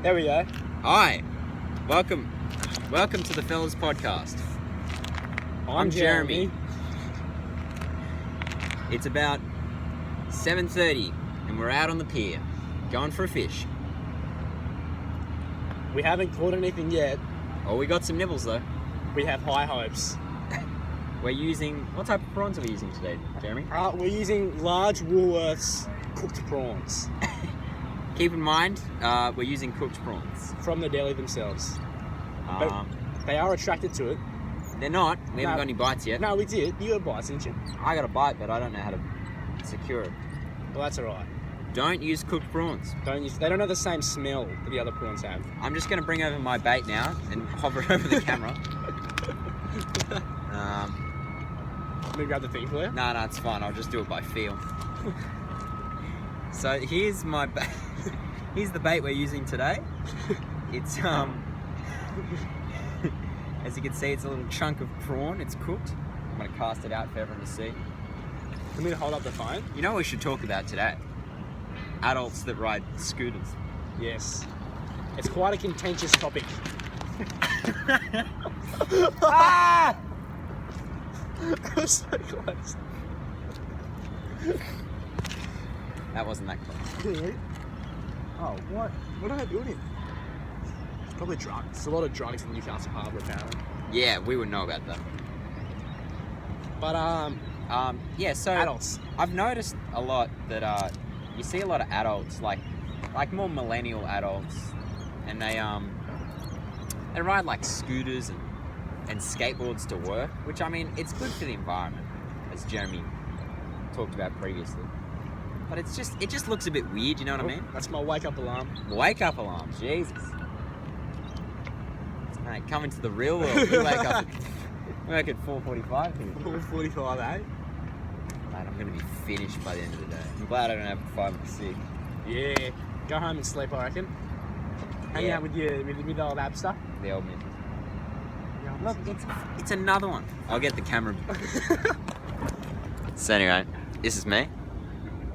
There we go. Hi, welcome to the Fellas Podcast. I'm Jeremy. It's about 7:30 and we're out on the pier, going for a fish. We haven't caught anything yet. Oh, we got some nibbles though. We have high hopes. We're using, what type of prawns are we using today, Jeremy? We're using large Woolworths cooked prawns Keep in mind, we're using cooked prawns. from the deli themselves. But they are attracted to it. They're not, we No. haven't got any bites yet. No, we did. You got a bite, didn't you? I got a bite, but I don't know how to secure it. Well, that's alright. Don't use cooked prawns. They don't have the same smell that the other prawns have. I'm just going to bring over my bait now and hover over the camera. Let me grab the thing for you. No, it's fine. I'll just do it by feel. So here's my bait. Here's the bait we're using today. It's as you can see, it's a little chunk of prawn. It's cooked. I'm gonna cast it out for everyone to see. Let me hold up the phone. You know what we should talk about today? Adults that ride scooters. Yes. It's quite a contentious topic. Ah! That was so close. That wasn't that close. Oh, what? What are they building? It's probably drugs. There's a lot of drugs in Newcastle Harbour, apparently. Yeah, we would know about that. But, Yeah, so adults. I've noticed a lot that you see a lot of adults, like more millennial adults, and they ride like scooters and skateboards to work, which I mean it's good for the environment, as Jeremy talked about previously. But it just looks a bit weird, you know what I mean? That's my wake up alarm. Wake up alarm, Jesus. Mate, coming to the real world. You wake up at 4:45 here. 4:45, eh? Mate, I'm gonna be finished by the end of the day. I'm glad I don't have 5 or 6. Yeah. Go home and sleep, I reckon. Hang Yeah. out with the old Abster. The old missus. Look, it's another one. I'll get the camera. So anyway, this is me.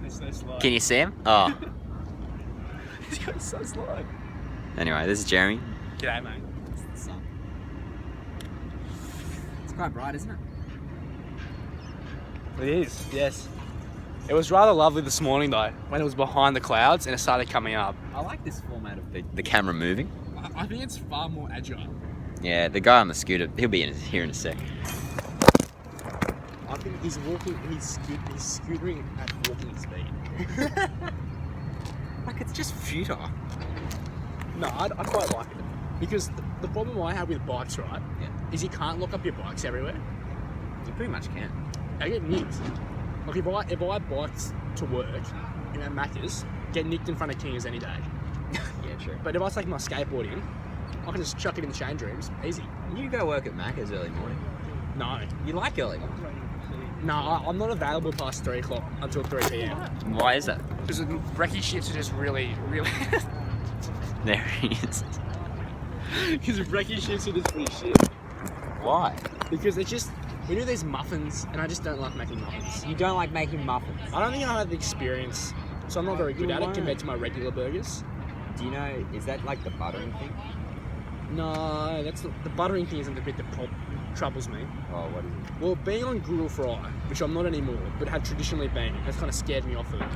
It's so slow. Can you see him? Oh. He's going so slow. Anyway, this is Jeremy. G'day, mate. It's the sun. It's quite bright, isn't it? It is, yes. It was rather lovely this morning, though, when it was behind the clouds and it started coming up. I like this format of the camera moving. I think it's far more agile. Yeah, the guy on the scooter, he'll be here in a sec. I think he's scootering at walking speed. Like, it's just futile. No, I quite like it. Because the problem I have with bikes, right, Yeah. is you can't lock up your bikes everywhere. You pretty much can. They get nicked. Like if I biked to work, at Macca's, get nicked in front of King's any day. Yeah, true. But if I take my skateboard in, I can just chuck it in the change rooms, easy. You go work at Macca's early morning. No. You like early morning. No, I'm not available past 3 o'clock until 3 p.m. Why is that? Because the brekkie shifts are just really... There he is. Because the brekkie shifts are just pretty shit. Why? Because it's just... We do these muffins, and I just don't like making muffins. You don't like making muffins. I don't think I have the experience, so I'm not very good at it compared to my regular burgers. Do you know, is that like the buttering thing? No, that's not, the buttering thing isn't the bit that troubles me. Oh, what is it? Well, being on Google Fry, which I'm not anymore, but had traditionally been, has kind of scared me off of it.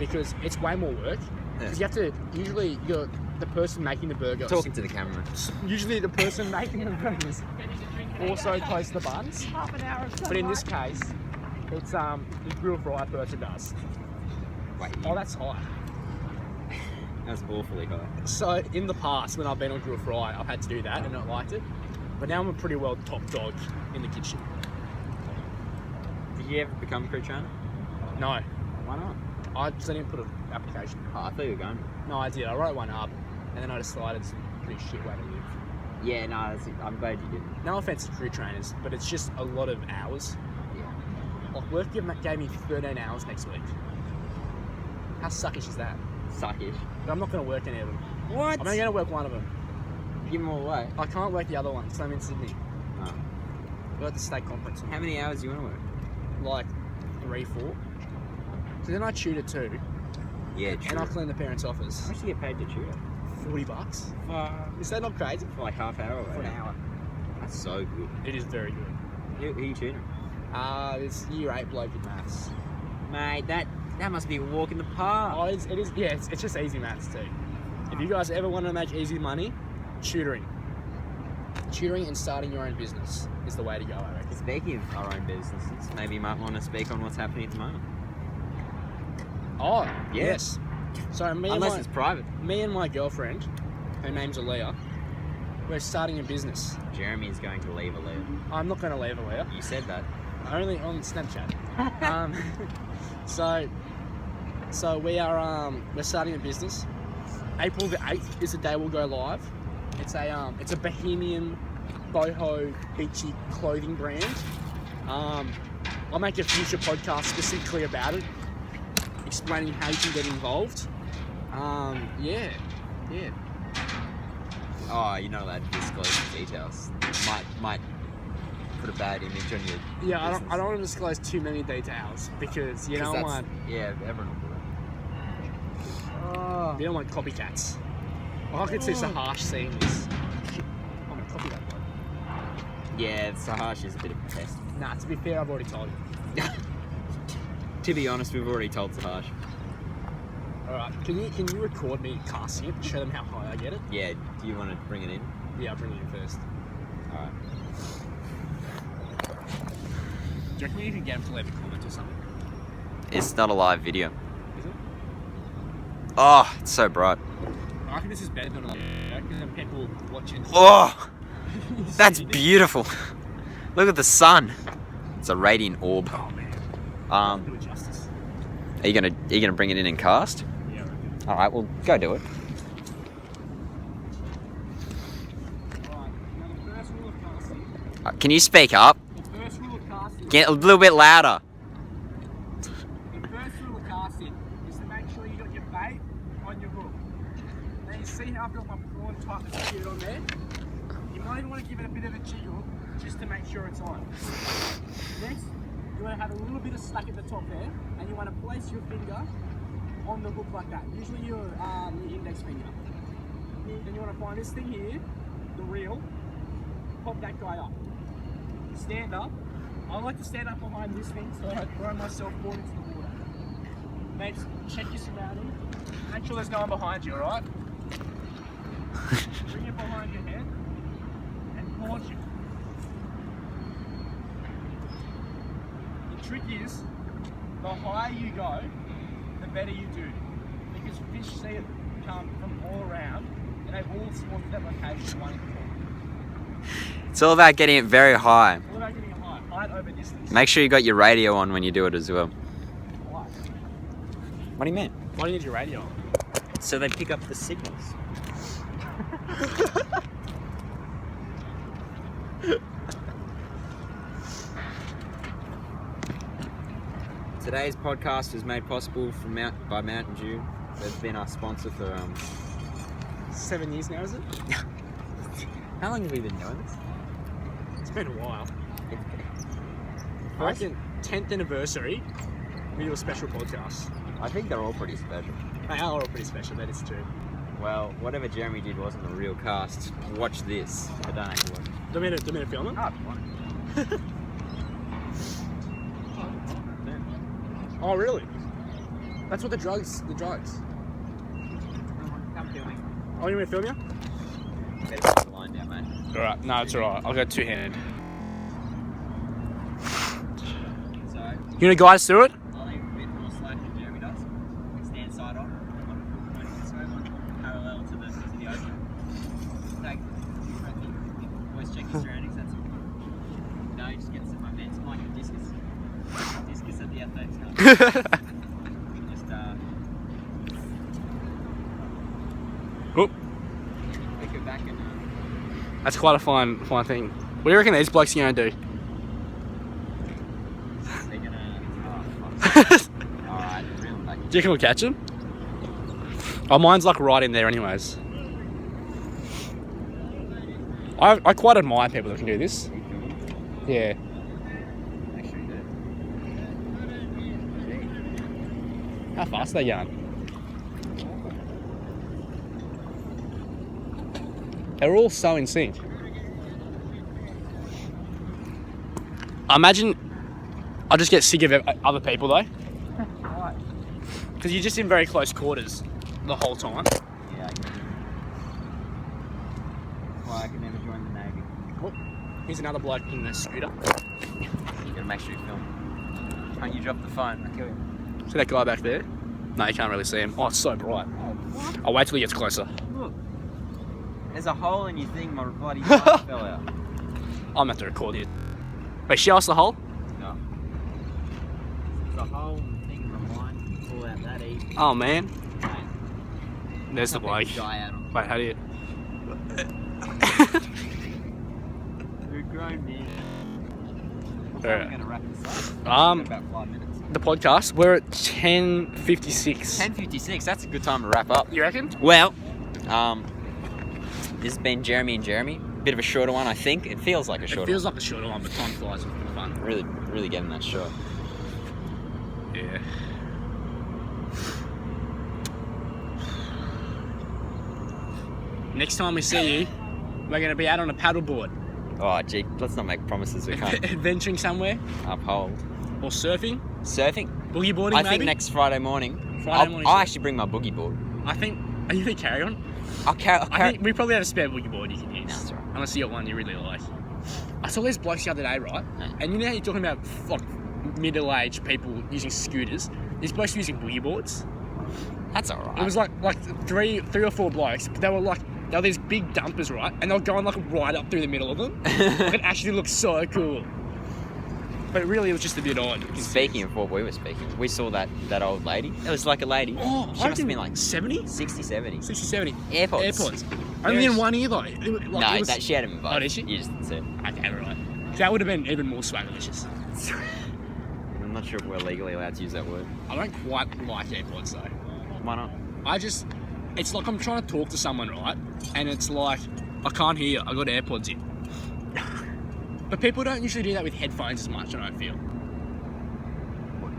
Because it's way more work. Because you have to, usually you're the person making the burger. Talking to the camera. Usually the person making the burgers also toasts the buns. But in this case, it's the Grill Fry person does. Wait, Oh, that's high. that's awfully high. So in the past, when I've been on Grill Fry, I've had to do that and not liked it. But now I'm a pretty well top dog in the kitchen. Did you ever become a crew trainer? No, Why not? I didn't put an application. Oh, I thought you were going. No, I did. I wrote one up, and then I decided it's a pretty shit way to live. Yeah, no, I'm glad you didn't. No offense to crew trainers, but it's just a lot of hours. Yeah. Like work gave me 13 hours next week. How suckish is that? Suckish. But I'm not going to work any of them. What? I'm only going to work one of them. Give them all away. I can't work the other one because I'm in Sydney. Oh. We're at the state complex. How many hours do you want to work? Like 3, 4. So then I tutor too, Yeah, true. and I clean the parents' office. How much do you get paid to tutor? $40. Is that not crazy? For like half hour. For an hour. That's so good. It is very good. Who are you tutoring? It's year 8 bloke in maths. Mate, that must be a walk in the park. Oh, it is. Yeah, it's just easy maths too. If you guys ever want to make easy money, tutoring and starting your own business is the way to go, I reckon. Speaking of our own businesses, maybe you might want to speak on what's happening at the moment. Oh, Yeah. yes. So Unless it's private. me and my girlfriend, her name's Aaliyah, we're starting a business. Jeremy is going to leave Aaliyah. I'm not going to leave Aaliyah. You said that. Only on Snapchat. So we are we're starting a business. April the 8th is the day we'll go live. It's a Bohemian boho beachy clothing brand. I'll make a future podcast specifically about it, explaining how you can get involved. Yeah. Oh, you're not allowed to disclose the details. Might put a bad image on you. Yeah, I don't want to disclose too many details because you don't want. Yeah, everyone will do it. You don't want copycats. I could see Sahash seeing this. I'm gonna copy that bloke. Yeah, Sahash is a bit of a pest. Nah, to be fair, I've already told you. To be honest, we've already told Sahash. Alright, can you record me casting it to show them how high I get it? Yeah, do you want to bring it in? Yeah, I'll bring it in first. Alright. Do you reckon you can get them to leave a comment or something? It's not a live video. Is it? Oh, it's so bright. I reckon this is better than people watching. Oh, that's beautiful. Look at the sun. It's a radiant orb. Oh man. Do it justice. Are you gonna bring it in and cast? Yeah, I reckon. All right, well, go do it. Right, now the first rule of casting. Can you speak up? The first rule of casting. Get a little bit louder. The first rule of casting is to make sure you got your bait on your hook. Now you see how I've got my prawn tightness secured on there? You might even want to give it a bit of a jiggle just to make sure it's on. Next, you want to have a little bit of slack at the top there, and you want to place your finger on the hook like that. Usually your index finger. Then you want to find this thing here, the reel, pop that guy up. Stand up. I like to stand up behind this thing so I throw myself forward into the water. Mate, check your surroundings. Make sure there's no one behind you, alright? Bring it behind your head and launch it. The trick is, the higher you go, the better you do. Because fish see it come from all around and they all spawn to that location one before. It's all about getting it very high. All about getting it high. Height over distance. Make sure you got your radio on when you do it as well. Why? What do you mean? Why do you need your radio on? So they pick up the signals. Today's podcast was made possible by Mountain Dew. They've been our sponsor for 7 years now, is it? How long have we been doing this? It's been a while. I reckon 10th anniversary, we do a special podcast. I think they're all pretty special. They are all pretty special, that is true. Well, whatever Jeremy did wasn't a real cast. Watch this. I don't know what. Do you want me to film it? Ah, fine. Oh, really? That's what the drugs. Come filming. Oh, you want me to film you? Better put the line down, mate. Alright, no, it's alright. I'll go two-handed. So, You want to guide us through it? I'll leave a bit more slack than Jeremy does. Stand side on. Pointing this way, one parallel to the ocean. Take always check your surroundings, that's all. No, you just get some momentum like a discus. Discus at the athletics club. Just Oh, pick it back and that's quite a fun thing. What do you reckon these blokes are going to do? they're gonna. Oh, fuck. Alright, real like. Do you reckon we'll catch them? Oh, mine's like right in there anyways. I quite admire people that can do this. Yeah. Make sure you do. How fast are they going? They're all so in sync. I imagine I just get sick of other people though. Why? Because you're just in very close quarters the whole time. Yeah, I get it. Why I can never join the Navy. Oh, here's another bloke in the scooter. You gotta make sure you film. Can't you drop the phone? I'll kill you. See that guy back there? No, you can't really see him. Oh, it's so bright. I'll wait till he gets closer. Look. There's a hole in your thing, my bloody light fell out. I'm about to record you. Wait, show us the hole? No. There's a hole in the thing in the line. Pull out that easy. Oh man. Mate, There's the something bloke. die out on. Wait, how do you... You're a grown man. We're Alright. gonna wrap this up. Um, About 5 minutes. The podcast, we're at 10:56. 10:56. That's a good time to wrap up. You reckon? Well, this has been Jeremy and Jeremy. Bit of a shorter one, I think. It feels like a It shorter feels like a shorter one, but time flies and it's fun. one. Really getting that short. Yeah. Next time we see you, we're going to be out on a paddleboard, Oh, gee, let's not make promises we can't adventuring somewhere, uphold. or surfing, Surfing? boogie boarding I maybe. think next Friday morning. Friday morning I'll surf. actually bring my boogie board. I think. Are you going to carry on? I'll carry. I think we probably have a spare boogie board you can use. That's right. Unless you got one you really like. I saw these blokes the other day, right? No. And you know how you're talking about like middle-aged people using scooters? These blokes were using boogie boards. That's alright. It was like three or four blokes. But they were these big dumpers, right? And they were going like right up through the middle of them. Like, it actually looked so cool. But really, it was just a bit odd. Speaking of what we were speaking, we saw that old lady. It was like a lady. Oh, She must have been like 70? 60, 70. 60, 70. AirPods. AirPods. Only in one ear though. No, that she had them in both. Oh, did she? You just said. Okay, right. That would have been even more swagalicious. I'm not sure if we're legally allowed to use that word. I don't quite like AirPods though. Why not? It's like I'm trying to talk to someone, right? And it's like, I can't hear you, I got AirPods in. But people don't usually do that with headphones as much, I don't feel.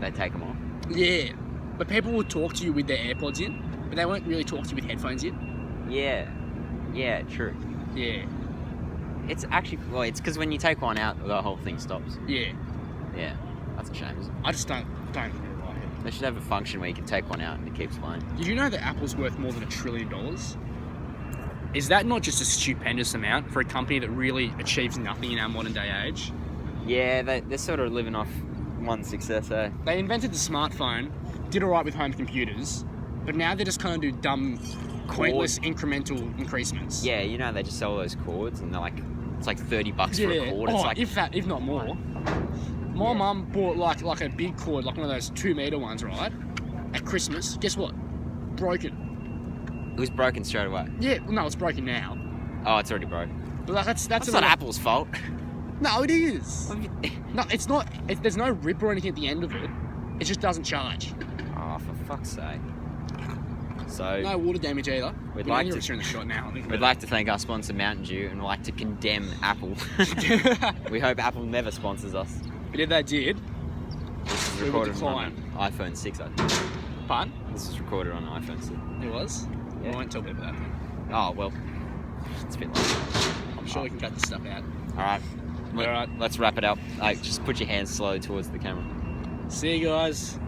They take them off. Yeah. But people will talk to you with their AirPods in, but they won't really talk to you with headphones in. Yeah. Yeah, true. Yeah. It's actually, well, it's because when you take one out, the whole thing stops. Yeah. Yeah. That's a shame, isn't it? I just don't really like it. They should have a function where you can take one out and it keeps playing. Did you know that Apple's worth more than $1 trillion? Is that not just a stupendous amount for a company that really achieves nothing in our modern day age? Yeah, they're sort of living off one success, eh? They invented the smartphone, did alright with home computers, but now they just kind of do dumb, pointless incremental increasements. Yeah, you know, they just sell those cords and they're like, it's like $30 for a cord. Oh, It's like, if not more. My mum bought like a big cord, like one of those 2 meter ones, right? At Christmas. Guess what? Broken. it was broken straight away. Yeah, well, no, it's broken now. Oh, it's already broke. But like, that's That's another- not Apple's fault. No, it is. No, it's not. There's no rip or anything at the end of it. It just doesn't charge. Oh, for fuck's sake. So, No water damage either. We'd You're like only to- return the shot now. we'd like to thank our sponsor, Mountain Dew, and we'd like to condemn Apple. We hope Apple never sponsors us. But if they did, This is We will recorded on iPhone 6, I think. pardon? This is recorded on iPhone 6. It was. Yeah. I won't tell people that. Oh, well, it's a bit late. I'm sure we can cut this stuff out. Alright. Alright. Let's wrap it up. Just put your hands slow towards the camera. See you guys.